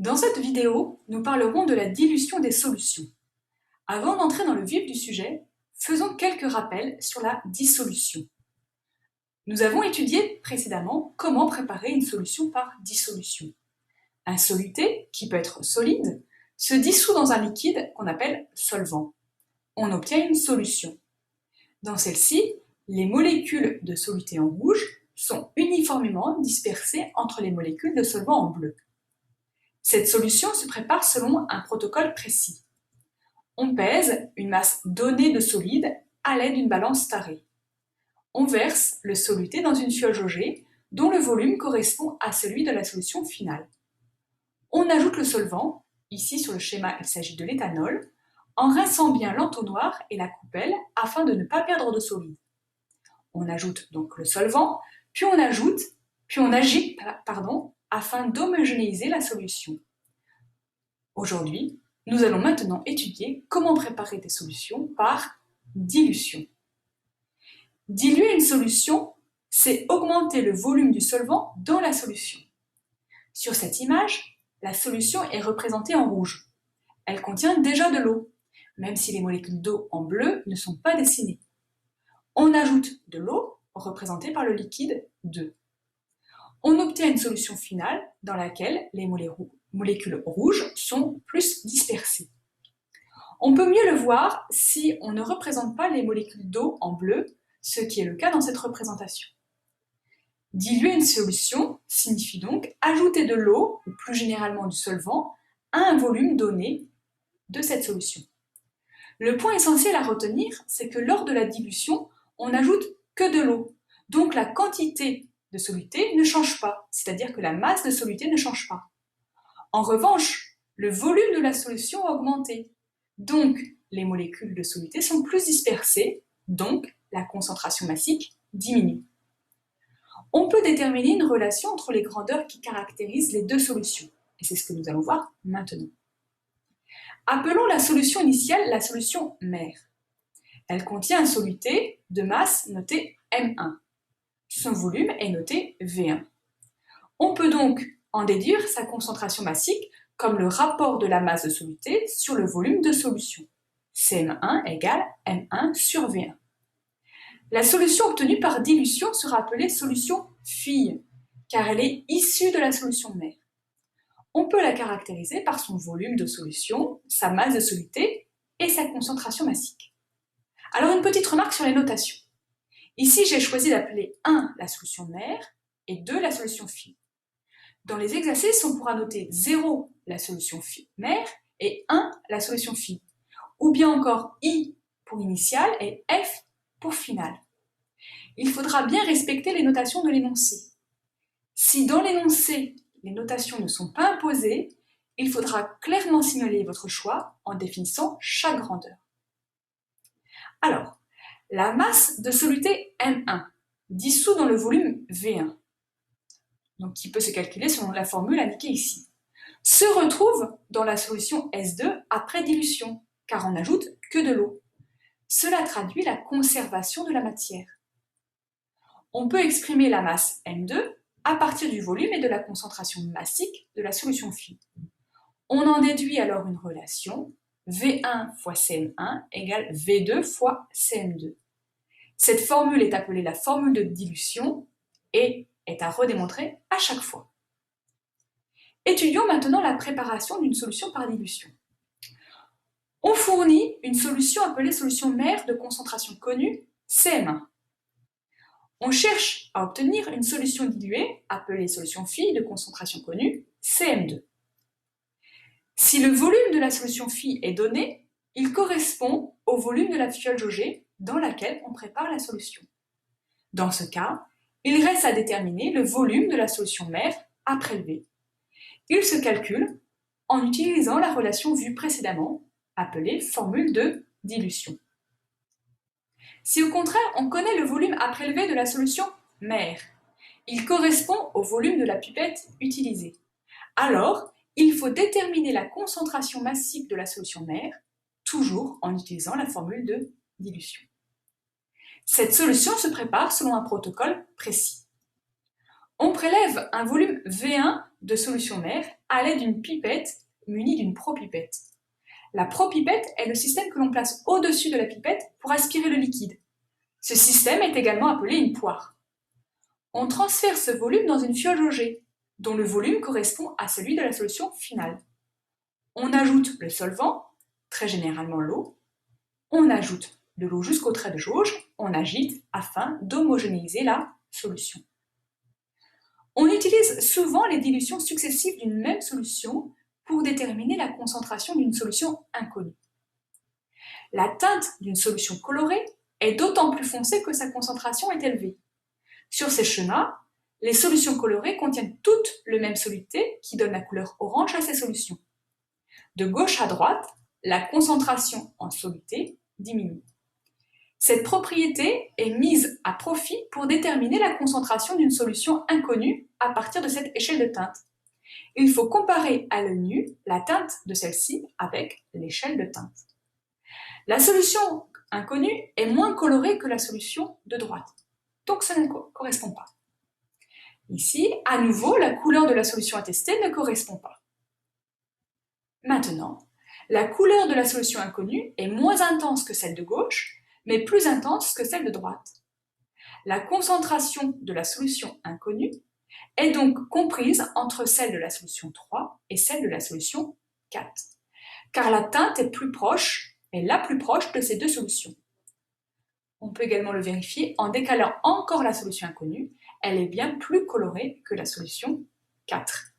Dans cette vidéo, nous parlerons de la dilution des solutions. Avant d'entrer dans le vif du sujet, faisons quelques rappels sur la dissolution. Nous avons étudié précédemment comment préparer une solution par dissolution. Un soluté, qui peut être solide, se dissout dans un liquide qu'on appelle solvant. On obtient une solution. Dans celle-ci, les molécules de soluté en rouge sont uniformément dispersées entre les molécules de solvant en bleu. Cette solution se prépare selon un protocole précis. On pèse une masse donnée de solide à l'aide d'une balance tarée. On verse le soluté dans une fiole jaugée dont le volume correspond à celui de la solution finale. On ajoute le solvant, ici sur le schéma il s'agit de l'éthanol, en rinçant bien l'entonnoir et la coupelle afin de ne pas perdre de solide. On ajoute donc le solvant, puis on agite afin d'homogénéiser la solution. Aujourd'hui, nous allons maintenant étudier comment préparer des solutions par dilution. Diluer une solution, c'est augmenter le volume du solvant dans la solution. Sur cette image, la solution est représentée en rouge. Elle contient déjà de l'eau, même si les molécules d'eau en bleu ne sont pas dessinées. On ajoute de l'eau, représentée par le liquide 2. On obtient une solution finale dans laquelle les molécules rouges sont plus dispersées. On peut mieux le voir si on ne représente pas les molécules d'eau en bleu, ce qui est le cas dans cette représentation. Diluer une solution signifie donc ajouter de l'eau, ou plus généralement du solvant, à un volume donné de cette solution. Le point essentiel à retenir, c'est que lors de la dilution, on n'ajoute que de l'eau, donc la quantité de soluté ne change pas, c'est-à-dire que la masse de soluté ne change pas. En revanche, le volume de la solution a augmenté, donc les molécules de soluté sont plus dispersées, donc la concentration massique diminue. On peut déterminer une relation entre les grandeurs qui caractérisent les deux solutions, et c'est ce que nous allons voir maintenant. Appelons la solution initiale la solution mère. Elle contient un soluté de masse noté M1. Son volume est noté V1. On peut donc en déduire sa concentration massique comme le rapport de la masse de soluté sur le volume de solution. CM1 égale M1 sur V1. La solution obtenue par dilution sera appelée solution fille, car elle est issue de la solution mère. On peut la caractériser par son volume de solution, sa masse de soluté et sa concentration massique. Alors une petite remarque sur les notations. Ici, j'ai choisi d'appeler 1 la solution mère et 2 la solution fille. Dans les exercices, on pourra noter 0 la solution mère et 1 la solution fille, ou bien encore I pour initiale et F pour finale. Il faudra bien respecter les notations de l'énoncé. Si dans l'énoncé, les notations ne sont pas imposées, il faudra clairement signaler votre choix en définissant chaque grandeur. Alors, la masse de soluté M1, dissout dans le volume V1, donc qui peut se calculer selon la formule indiquée ici, se retrouve dans la solution S2 après dilution, car on n'ajoute que de l'eau. Cela traduit la conservation de la matière. On peut exprimer la masse M2 à partir du volume et de la concentration massique de la solution fille. On en déduit alors une relation V1 fois CM1 égale V2 fois CM2. Cette formule est appelée la formule de dilution et est à redémontrer à chaque fois. Étudions maintenant la préparation d'une solution par dilution. On fournit une solution appelée solution mère de concentration connue, CM1. On cherche à obtenir une solution diluée, appelée solution fille de concentration connue, CM2. Si le volume de la solution fille est donné, il correspond au volume de la fiole jaugée dans laquelle on prépare la solution. Dans ce cas, il reste à déterminer le volume de la solution mère à prélever. Il se calcule en utilisant la relation vue précédemment, appelée formule de dilution. Si au contraire on connaît le volume à prélever de la solution mère, il correspond au volume de la pipette utilisée. Alors, il faut déterminer la concentration massique de la solution mère, toujours en utilisant la formule de dilution. Cette solution se prépare selon un protocole précis. On prélève un volume V1 de solution mère à l'aide d'une pipette munie d'une propipette. La propipette est le système que l'on place au-dessus de la pipette pour aspirer le liquide. Ce système est également appelé une poire. On transfère ce volume dans une fiole jaugée, dont le volume correspond à celui de la solution finale. On ajoute le solvant, très généralement l'eau. On ajoute de l'eau jusqu'au trait de jauge, on agite afin d'homogénéiser la solution. On utilise souvent les dilutions successives d'une même solution pour déterminer la concentration d'une solution inconnue. La teinte d'une solution colorée est d'autant plus foncée que sa concentration est élevée. Sur ces schémas, les solutions colorées contiennent toutes le même soluté qui donne la couleur orange à ces solutions. De gauche à droite, la concentration en soluté diminue. Cette propriété est mise à profit pour déterminer la concentration d'une solution inconnue à partir de cette échelle de teinte. Il faut comparer à l'œil nu la teinte de celle-ci avec l'échelle de teinte. La solution inconnue est moins colorée que la solution de droite, donc ça ne correspond pas. Ici, à nouveau, la couleur de la solution à tester ne correspond pas. Maintenant, la couleur de la solution inconnue est moins intense que celle de gauche, mais plus intense que celle de droite. La concentration de la solution inconnue est donc comprise entre celle de la solution 3 et celle de la solution 4, car la teinte est la plus proche de ces deux solutions. On peut également le vérifier en décalant encore la solution inconnue, elle est bien plus colorée que la solution 4.